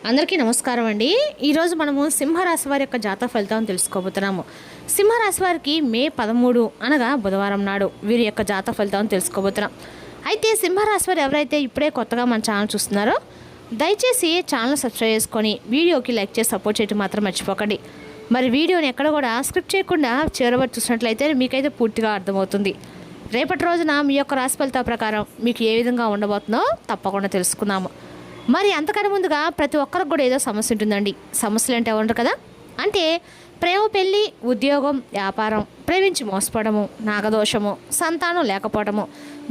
అందరికీ నమస్కారం అండి. ఈరోజు మనము సింహరాశి వారి యొక్క జాతక ఫలితాలను తెలుసుకోబోతున్నాము. సింహరాశి వారికి మే 13 అనగా బుధవారం నాడు వీరి యొక్క జాతక ఫలితాలను తెలుసుకోబోతున్నాం. అయితే సింహరాశి వారు ఎవరైతే ఇప్పుడే కొత్తగా మన ఛానల్ చూస్తున్నారో దయచేసి ఛానల్ సబ్స్క్రైబ్ చేసుకొని వీడియోకి లైక్ చేసి సపోర్ట్ చేయడం మాత్రం మర్చిపోకండి. మరి వీడియోని ఎక్కడ కూడా స్క్రిప్ట్ చేయకుండా చివరి చూసినట్లయితే మీకైతే పూర్తిగా అర్థమవుతుంది. రేపటి రోజున మీ యొక్క రాశి ఫలితాల ప్రకారం మీకు ఏ విధంగా ఉండబోతుందో తప్పకుండా తెలుసుకుందాము. మరి అంతకన్నా ముందుగా ప్రతి ఒక్కరికి కూడా ఏదో సమస్య ఉంటుందండి. సమస్యలు అంటే ఉండరు కదా, అంటే ప్రేమ, పెళ్ళి, ఉద్యోగం, వ్యాపారం, ప్రేమించి మోసపోవడము, నాగదోషము, సంతానం లేకపోవడము,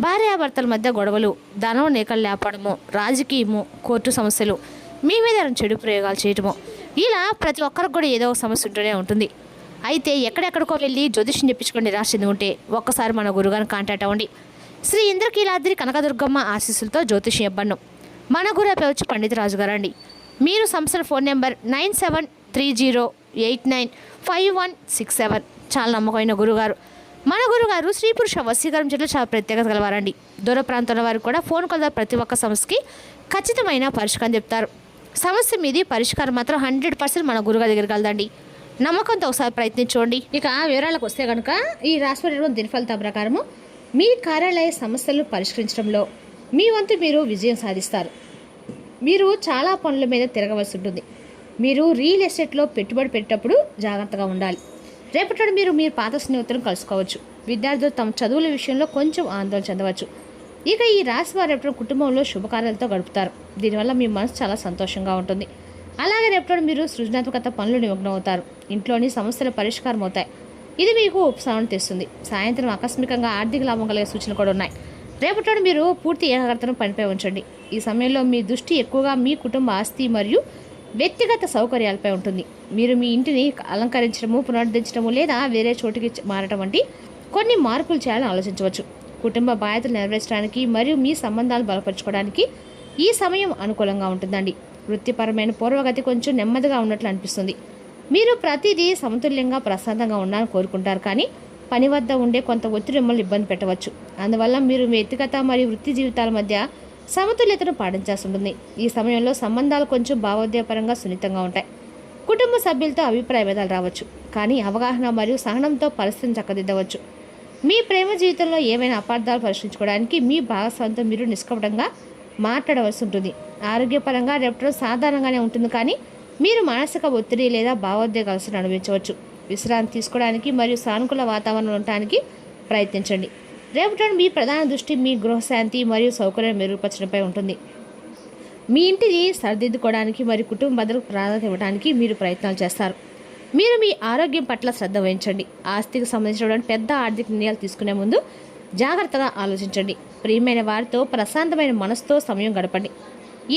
భార్యాభర్తల మధ్య గొడవలు, ధనం నీకలు లేపడము, రాజకీయము, కోర్టు సమస్యలు, మీ మీద చెడు ప్రయోగాలు చేయటము, ఇలా ప్రతి ఒక్కరికి కూడా ఏదో ఒక సమస్య ఉంటూనే ఉంటుంది. అయితే ఎక్కడెక్కడికో వెళ్ళి జ్యోతిష్యం చెప్పించుకొని నిరాశ చెంది ఉంటే ఒక్కసారి మన గురుగారిని కాంటాక్ట్ అవ్వండి. శ్రీ ఇంద్రకీలాద్రి కనకదుర్గమ్మ ఆశీస్సులతో జ్యోతిష్యం ఇవ్వను. మన గురు వచ్చి పండిత రాజు గారు అండి. మీరు సంస్థల ఫోన్ నెంబర్ 9730895167. చాలా నమ్మకమైన గురుగారు. మన గురుగారు స్త్రీ పురుష వశీకరణ జిల్లా చాలా ప్రత్యేకత గలవారండి. దూర ప్రాంతాల వారికి కూడా ఫోన్ కాల్ ప్రతి ఒక్క సమస్యకి ఖచ్చితమైన పరిష్కారం చెప్తారు. సమస్య మీది పరిష్కారం మాత్రం 100% మన గురుగారి దగ్గరికి వెళ్దండి. నమ్మకంతో ఒకసారి ప్రయత్నించండి. ఇక వివరాలకు వస్తే కనుక ఈ రాశి దినఫలితాల ప్రకారము మీ కార్యాలయ సమస్యలను పరిష్కరించడంలో మీ వంతు మీరు విజయం సాధిస్తారు. మీరు చాలా పనుల మీద తిరగవలసి ఉంటుంది. మీరు రియల్ ఎస్టేట్లో పెట్టుబడి పెట్టేటప్పుడు జాగ్రత్తగా ఉండాలి. రేపటి మీరు పాత స్నేహితులను కలుసుకోవచ్చు. విద్యార్థులు తమ చదువుల విషయంలో కొంచెం ఆందోళన చెందవచ్చు. ఇక ఈ రాశి వారు రేపటి కుటుంబంలో శుభకార్యాలతో గడుపుతారు. దీనివల్ల మీ మనసు చాలా సంతోషంగా ఉంటుంది. అలాగే రేపటి మీరు సృజనాత్మకత పనులు నిమగ్నం అవుతారు. ఇంట్లోని సమస్యల పరిష్కారం అవుతాయి. ఇది మీకు ఉపశమనం తెస్తుంది. సాయంత్రం ఆకస్మికంగా ఆర్థిక లాభం కలిగే సూచనలు కూడా ఉన్నాయి. రేపటి మీరు పూర్తి ఏకాగ్రతను పనిపై ఉంచండి. ఈ సమయంలో మీ దృష్టి ఎక్కువగా మీ కుటుంబ ఆస్తి మరియు వ్యక్తిగత సౌకర్యాలపై ఉంటుంది. మీరు మీ ఇంటిని అలంకరించడము, పునరుద్ధరించడము లేదా వేరే చోటుకి మారటం వంటి కొన్ని మార్పులు చేయాలని ఆలోచించవచ్చు. కుటుంబ బాధ్యతలు నెరవేర్చడానికి మరియు మీ సంబంధాలు బలపరచుకోవడానికి ఈ సమయం అనుకూలంగా ఉంటుందండి. వృత్తిపరమైన పూర్వగతి కొంచెం నెమ్మదిగా ఉన్నట్లు అనిపిస్తుంది. మీరు ప్రతిదీ సమతుల్యంగా ప్రశాంతంగా ఉండాలని కోరుకుంటారు, కానీ పని వద్ద ఉండే కొంత ఒత్తిడి మిమ్మల్ని ఇబ్బంది పెట్టవచ్చు. అందువల్ల మీరు మీ వ్యక్తిగత మరియు వృత్తి జీవితాల మధ్య సమతుల్యతను పాటించాల్సి ఉంటుంది. ఈ సమయంలో సంబంధాలు కొంచెం భావోద్వేగపరంగా సున్నితంగా ఉంటాయి. కుటుంబ సభ్యులతో అభిప్రాయ భేదాలు రావచ్చు, కానీ అవగాహన మరియు సహనంతో పరిస్థితిని చక్కదిద్దవచ్చు. మీ ప్రేమ జీవితంలో ఏవైనా అపార్థాలు పరిష్కరించుకోవడానికి మీ భాగస్వామితో మీరు నిష్కపటంగా మాట్లాడవలసి ఉంటుంది. ఆరోగ్యపరంగా రేపటి సాధారణంగానే ఉంటుంది, కానీ మీరు మానసిక ఒత్తిడి లేదా భావోద్వేగాలను అనుభవించవచ్చు. విశ్రాంతి తీసుకోవడానికి మరియు సానుకూల వాతావరణంలో ఉండటానికి ప్రయత్నించండి. రేపటి మీ ప్రధాన దృష్టి మీ గృహశాంతి మరియు సౌకర్యం మెరుగుపరచడంపై ఉంటుంది. మీ ఇంటిని సరిదిద్దుకోవడానికి మరియు కుటుంబ భద్రతకు ప్రాధాన్యత ఇవ్వడానికి మీరు ప్రయత్నాలు చేస్తారు. మీరు మీ ఆరోగ్యం పట్ల శ్రద్ధ వహించండి. ఆస్తికి సంబంధించిన పెద్ద ఆర్థిక నిర్ణయాలు తీసుకునే ముందు జాగ్రత్తగా ఆలోచించండి. ప్రియమైన వారితో ప్రశాంతమైన మనసుతో సమయం గడపండి,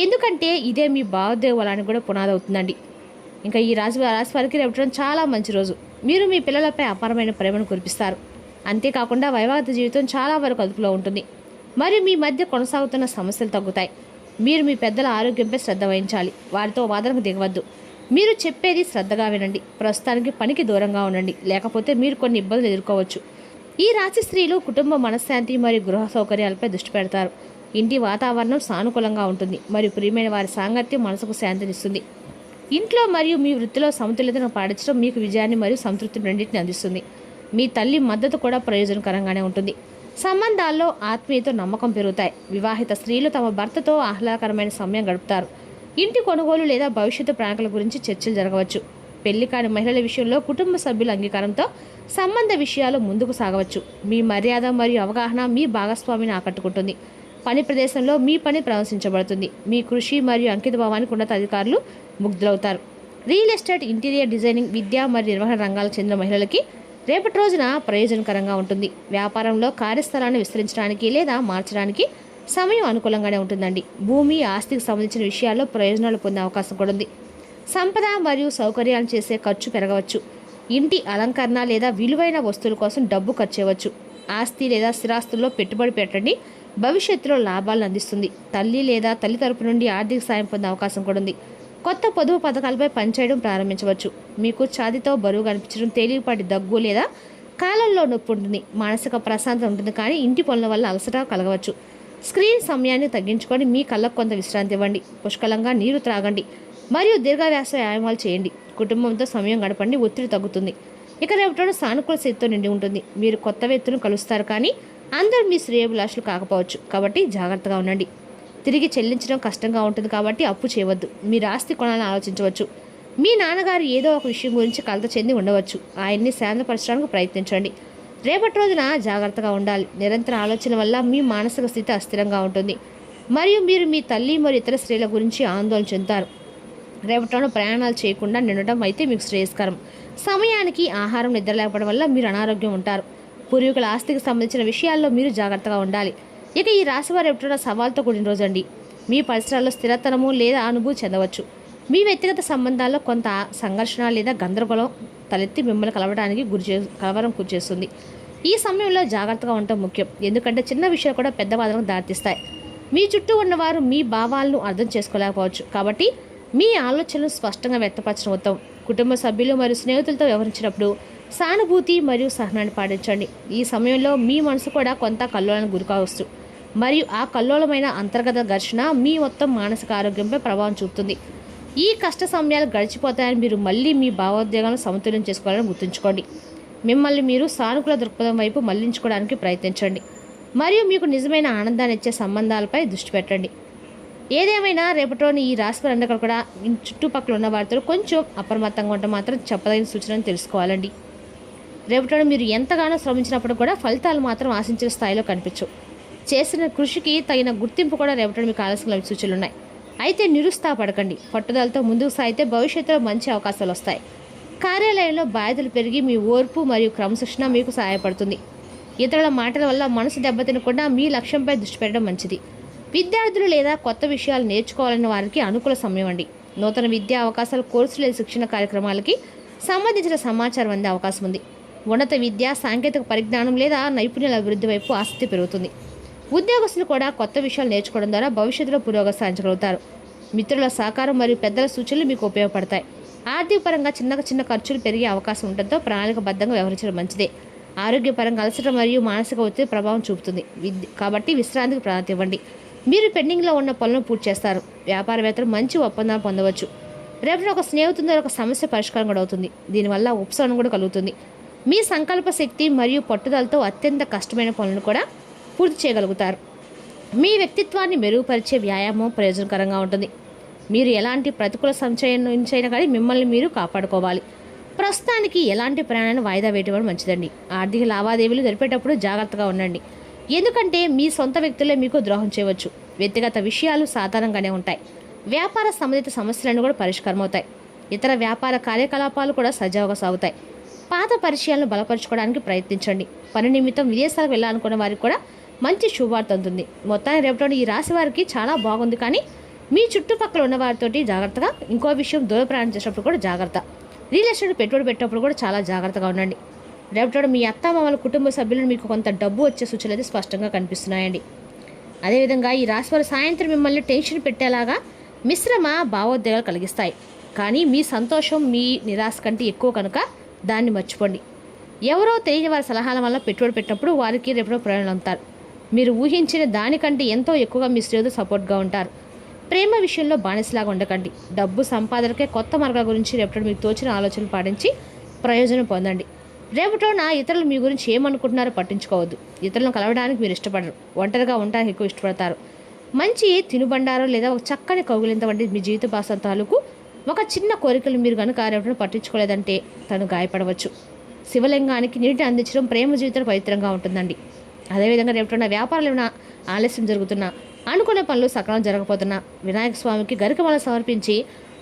ఎందుకంటే ఇదే మీ భావోద్వేగ బలానికి కూడా పునాది అవుతుందండి. ఇంకా ఈ రాశి వారికి రేపటి చాలా మంచి రోజు. మీరు మీ పిల్లలపై అపారమైన ప్రేమను కురిపిస్తారు. అంతేకాకుండా వైవాహిక జీవితం చాలా వరకు అదుపులో ఉంటుంది మరియు మీ మధ్య కొనసాగుతున్న సమస్యలు తగ్గుతాయి. మీరు మీ పెద్దల ఆరోగ్యంపై శ్రద్ధ వహించాలి. వారితో వాదనకు దిగవద్దు. మీరు చెప్పేది శ్రద్ధగా వినండి. ప్రస్తుతానికి పనికి దూరంగా ఉండండి, లేకపోతే మీరు కొన్ని ఇబ్బందులు ఎదుర్కోవచ్చు. ఈ రాశి స్త్రీలు కుటుంబ మనశ్శాంతి మరియు గృహ సౌకర్యాలపై దృష్టి పెడతారు. ఇంటి వాతావరణం సానుకూలంగా ఉంటుంది మరియు ప్రియమైన వారి సాంగత్యం మనసుకు శాంతినిస్తుంది. ఇంట్లో మరియు మీ వృత్తిలో సమతుల్యతను పాటించడం మీకు విజయాన్ని మరియు సంతృప్తిని రెండింటిని అందిస్తుంది. మీ తల్లి మద్దతు కూడా ప్రయోజనకరంగానే ఉంటుంది. సంబంధాల్లో ఆత్మీయత, నమ్మకం పెరుగుతాయి. వివాహిత స్త్రీలు తమ భర్తతో ఆహ్లాదకరమైన సమయం గడుపుతారు. ఇంటి కొనుగోలు లేదా భవిష్యత్తు ప్రణాళికల గురించి చర్చలు జరగవచ్చు. పెళ్లి కాని మహిళల విషయంలో కుటుంబ సభ్యుల అంగీకారంతో సంబంధ విషయాలు ముందుకు సాగవచ్చు. మీ మర్యాద మరియు అవగాహన మీ భాగస్వామిని ఆకట్టుకుంటుంది. పని ప్రదేశంలో మీ పని ప్రదర్శించబడుతుంది. మీ కృషి మరియు అంకిత భావానికి ఉన్నత అధికారులు ముగ్ధులవుతారు. రియల్ ఎస్టేట్, ఇంటీరియర్ డిజైనింగ్, విద్య మరియు నిర్వహణ రంగాలకు చెందిన మహిళలకి రేపటి రోజున ప్రయోజనకరంగా ఉంటుంది. వ్యాపారంలో కార్యస్థలాన్ని విస్తరించడానికి లేదా మార్చడానికి సమయం అనుకూలంగానే ఉంటుందండి. భూమి, ఆస్తికి సంబంధించిన విషయాల్లో ప్రయోజనాలు పొందే అవకాశం కూడా ఉంది. సంపద మరియు సౌకర్యాలు చేసే ఖర్చు పెరగవచ్చు. ఇంటి అలంకరణ లేదా విలువైన వస్తువుల కోసం డబ్బు ఖర్చు చేయవచ్చు. ఆస్తి లేదా స్థిరాస్తుల్లో పెట్టుబడి పెట్టండి, భవిష్యత్తులో లాభాలను అందిస్తుంది. తల్లి లేదా తల్లి తరపు నుండి ఆర్థిక సాయం పొందే అవకాశం కూడా ఉంది. కొత్త పొదుపు పథకాలపై పనిచేయడం ప్రారంభించవచ్చు. మీకు ఛాతీతో బరువు కనిపించడం, తేలికపాటి దగ్గు లేదా కాలంలో నొప్పి ఉంటుంది. మానసిక ప్రశాంతత ఉంటుంది, కానీ ఇంటి పనుల వల్ల అలసట కలగవచ్చు. స్క్రీన్ సమయాన్ని తగ్గించుకొని మీ కళ్ళకు కొంత విశ్రాంతి ఇవ్వండి. పుష్కలంగా నీరు త్రాగండి. మరియు దీర్ఘవ్యాస వ్యాయామాలు చేయండి. కుటుంబంతో సమయం గడపండి, ఒత్తిడి తగ్గుతుంది. ఇక రేపటి సానుకూల శక్తితో నిండి ఉంటుంది. మీరు కొత్త వ్యక్తులను కలుస్తారు, కానీ అందరూ మీ శ్రేయోభిలాషులు కాకపోవచ్చు, కాబట్టి జాగ్రత్తగా ఉండండి. తిరిగి చెల్లించడం కష్టంగా ఉంటుంది, కాబట్టి అప్పు చేయవద్దు. మీరు ఆస్తి కొనాలని ఆలోచించవచ్చు. మీ నాన్నగారు ఏదో ఒక విషయం గురించి కలత చెంది ఉండవచ్చు. ఆయన్ని శాంతపరచడానికి ప్రయత్నించండి. రేపటి రోజున జాగ్రత్తగా ఉండాలి. నిరంతర ఆలోచన వల్ల మీ మానసిక స్థితి అస్థిరంగా ఉంటుంది మరియు మీరు మీ తల్లి మరియు ఇతర స్త్రీల గురించి ఆందోళన చెందుతారు. రేపటిలో ప్రయాణాలు చేయకుండా నిండటం అయితే మీకు శ్రేయస్కరం. సమయానికి ఆహారం నిద్ర లేకపోవడం వల్ల మీరు అనారోగ్యం ఉంటారు. పూర్వీకుల ఆస్తికి సంబంధించిన విషయాల్లో మీరు జాగ్రత్తగా ఉండాలి. ఇక ఈ రాశివారు రేపటిలో సవాల్తో కూడిన రోజండి. మీ పరిసరాల్లో స్థిరతనము లేదా అనుభూతి చెందవచ్చు. మీ వ్యక్తిగత సంబంధాల్లో కొంత సంఘర్షణ లేదా గందరగోళం తలెత్తి మిమ్మల్ని కలవరం గురిచేస్తుంది. ఈ సమయంలో జాగ్రత్తగా ఉండటం ముఖ్యం, ఎందుకంటే చిన్న విషయాలు కూడా పెద్ద బాధలకు దారితీస్తాయి. మీ చుట్టూ ఉన్నవారు మీ భావాలను అర్థం చేసుకోలేకపోవచ్చు, కాబట్టి మీ ఆలోచనలు స్పష్టంగా వ్యక్తపరచడం ఉత్తమం. కుటుంబ సభ్యులు మరియు స్నేహితులతో వ్యవహరించినప్పుడు సానుభూతి మరియు సహనాన్ని పాటించండి. ఈ సమయంలో మీ మనసు కూడా కొంత కల్లోలానికి గురికావచ్చు మరియు ఆ కల్లోలమైన అంతర్గత ఘర్షణ మీ మొత్తం మానసిక ఆరోగ్యంపై ప్రభావం చూపుతుంది. ఈ కష్ట సమయాలు గడిచిపోతాయని మీరు మళ్ళీ మీ భావోద్వేగాలను సమతుల్యం చేసుకోవాలని గుర్తుంచుకోండి. మిమ్మల్ని మీరు సానుకూల దృక్పథం వైపు మళ్లించుకోవడానికి ప్రయత్నించండి మరియు మీకు నిజమైన ఆనందాన్ని ఇచ్చే సంబంధాలపై దృష్టి పెట్టండి. ఏదేమైనా రేపటిలోని ఈ రాశి వారందరూ కూడా చుట్టుపక్కల ఉన్న వారితో కొంచెం అప్రమత్తంగా ఉంటే మాత్రం చెప్పదగిన సూచనలు తెలుసుకోవాలండి. రేపటిలో మీరు ఎంతగానో శ్రమించినప్పుడు కూడా ఫలితాలు మాత్రం ఆశించిన స్థాయిలో కనిపించవు. చేసిన కృషికి తగిన గుర్తింపు కూడా రేపటిలో మీకు ఆలస్యంగా సూచనలు ఉన్నాయి. అయితే నిరుత్సాహపడకండి. పట్టుదలతో ముందుకు సాగితే భవిష్యత్తులో మంచి అవకాశాలు వస్తాయి. కార్యాలయంలో బాధ్యతలు పెరిగి మీ ఓర్పు మరియు క్రమశిక్షణ మీకు సహాయపడుతుంది. ఇతరుల మాటల వల్ల మనసు దెబ్బతినకుండా మీ లక్ష్యంపై దృష్టి పెట్టడం మంచిది. విద్యార్థులు లేదా కొత్త విషయాలు నేర్చుకోవాలన్న వారికి అనుకూల సమయం అండి. నూతన విద్యా అవకాశాలు, కోర్సులు లేదా శిక్షణ కార్యక్రమాలకి సంబంధించిన సమాచారం అందే అవకాశం ఉంది. ఉన్నత విద్య, సాంకేతిక పరిజ్ఞానం లేదా నైపుణ్యాల అభివృద్ధి వైపు ఆసక్తి పెరుగుతుంది. ఉద్యోగస్తులు కూడా కొత్త విషయాలు నేర్చుకోవడం ద్వారా భవిష్యత్తులో పురోగతి సాధించగలుగుతారు. మిత్రుల సహకారం మరియు పెద్దల సూచనలు మీకు ఉపయోగపడతాయి. ఆర్థిక పరంగా చిన్న ఖర్చులు పెరిగే అవకాశం ఉండటంతో ప్రణాళికబద్ధంగా వ్యవహరించడం మంచిదే. ఆరోగ్యపరంగా అలసట మరియు మానసిక ఒత్తిడి ప్రభావం చూపుతుంది, కాబట్టి విశ్రాంతికి ప్రాధాన్యత ఇవ్వండి. మీరు పెండింగ్లో ఉన్న పనులను పూర్తి చేస్తారు. వ్యాపారవేత్తలు మంచి ఒప్పందాలు పొందవచ్చు. రేపు ఒక స్నేహితుని ఒక సమస్య పరిష్కారం కూడా అవుతుంది. దీనివల్ల ఉపశమనం కూడా కలుగుతుంది. మీ సంకల్ప శక్తి మరియు పట్టుదలతో అత్యంత కష్టమైన పనులను కూడా పూర్తి చేయగలుగుతారు. మీ వ్యక్తిత్వాన్ని మెరుగుపరిచే వ్యాయామం ప్రయోజనకరంగా ఉంటుంది. మీరు ఎలాంటి ప్రతికూల సంచయం నుంచైనా కానీ మిమ్మల్ని మీరు కాపాడుకోవాలి. ప్రస్తుతానికి ఎలాంటి ప్రయాణాన్ని వాయిదా వేయడం మంచిదండి. ఆర్థిక లావాదేవీలు జరిపేటప్పుడు జాగ్రత్తగా ఉండండి, ఎందుకంటే మీ సొంత వ్యక్తులే మీకు ద్రోహం చేయవచ్చు. వ్యక్తిగత విషయాలు సాధారణంగానే ఉంటాయి. వ్యాపార సంబంధిత సమస్యలను కూడా పరిష్కారం అవుతాయి. ఇతర వ్యాపార కార్యకలాపాలు కూడా సజావుగా సాగుతాయి. పాత పరిచయాలను బలపరచుకోవడానికి ప్రయత్నించండి. పని నిమిత్తం విదేశాలకు వెళ్ళాలనుకున్న వారికి కూడా మంచి శుభవార్త ఉంటుంది. మొత్తాన్ని రేపటి ఈ రాశి వారికి చాలా బాగుంది, కానీ మీ చుట్టుపక్కల ఉన్న వారితోటి జాగ్రత్తగా. ఇంకో విషయం, దూర ప్రయాణం చేసేటప్పుడు కూడా జాగ్రత్త. రియల్ ఎస్టేట్ పెట్టుబడి పెట్టేటప్పుడు కూడా చాలా జాగ్రత్తగా ఉండండి. రేపటి మీ అత్తమామల కుటుంబ సభ్యులను మీకు కొంత డబ్బు వచ్చే సూచనలు అయితే స్పష్టంగా కనిపిస్తున్నాయండి. అదేవిధంగా ఈ రాశి వారు సాయంత్రం మిమ్మల్ని టెన్షన్ పెట్టేలాగా మిశ్రమ భావోద్వేగాలు కలిగిస్తాయి, కానీ మీ సంతోషం మీ నిరాశ కంటే ఎక్కువ కనుక దాన్ని మర్చిపోండి. ఎవరో తెలియని వారి సలహాల వల్ల పెట్టుబడి పెట్టినప్పుడు వారికి రేపటి ప్రయోజనం అవుతారు. మీరు ఊహించిన దానికంటే ఎంతో ఎక్కువగా మీ స్నేహితులు సపోర్ట్గా ఉంటారు. ప్రేమ విషయంలో బానిసలాగా ఉండకండి. డబ్బు సంపాదనకే కొత్త మార్గాల గురించి రేపటి మీకు తోచిన ఆలోచనలు పాటించి ప్రయోజనం పొందండి. రేపటిన ఇతరులు మీ గురించి ఏమనుకుంటున్నారో పట్టించుకోవద్దు. ఇతరులను కలవడానికి మీరు ఇష్టపడరు, ఒంటరిగా ఉండడానికి ఎక్కువ ఇష్టపడతారు. మంచి తినుబండారం లేదా ఒక చక్కని కౌగిలింత వంటి మీ జీవిత భాషాలకు ఒక చిన్న కోరికలు మీరు కనుక రేపటిని పట్టించుకోలేదంటే తను గాయపడవచ్చు. శివలింగానికి నీటిని అందించడం ప్రేమ జీవితం పవిత్రంగా ఉంటుందండి. అదేవిధంగా రేపటిన వ్యాపారాలు ఏమైనా ఆలస్యం జరుగుతున్నా, అనుకునే పనులు సకాలం జరగకపోతున్నా వినాయక స్వామికి గరికమాల సమర్పించి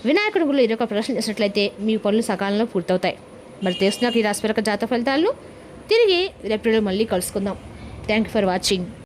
వినాయకుడి గుళ్ళు 21 ప్రదర్శన చేసినట్లయితే మీ పనులు సకాలంలో పూర్తవుతాయి. మరి తెలుసుకున్నాక ఈ రాశి జాతక ఫలితాలను తిరిగి రేపటిలో మళ్ళీ కలుసుకుందాం. Thank you for watching.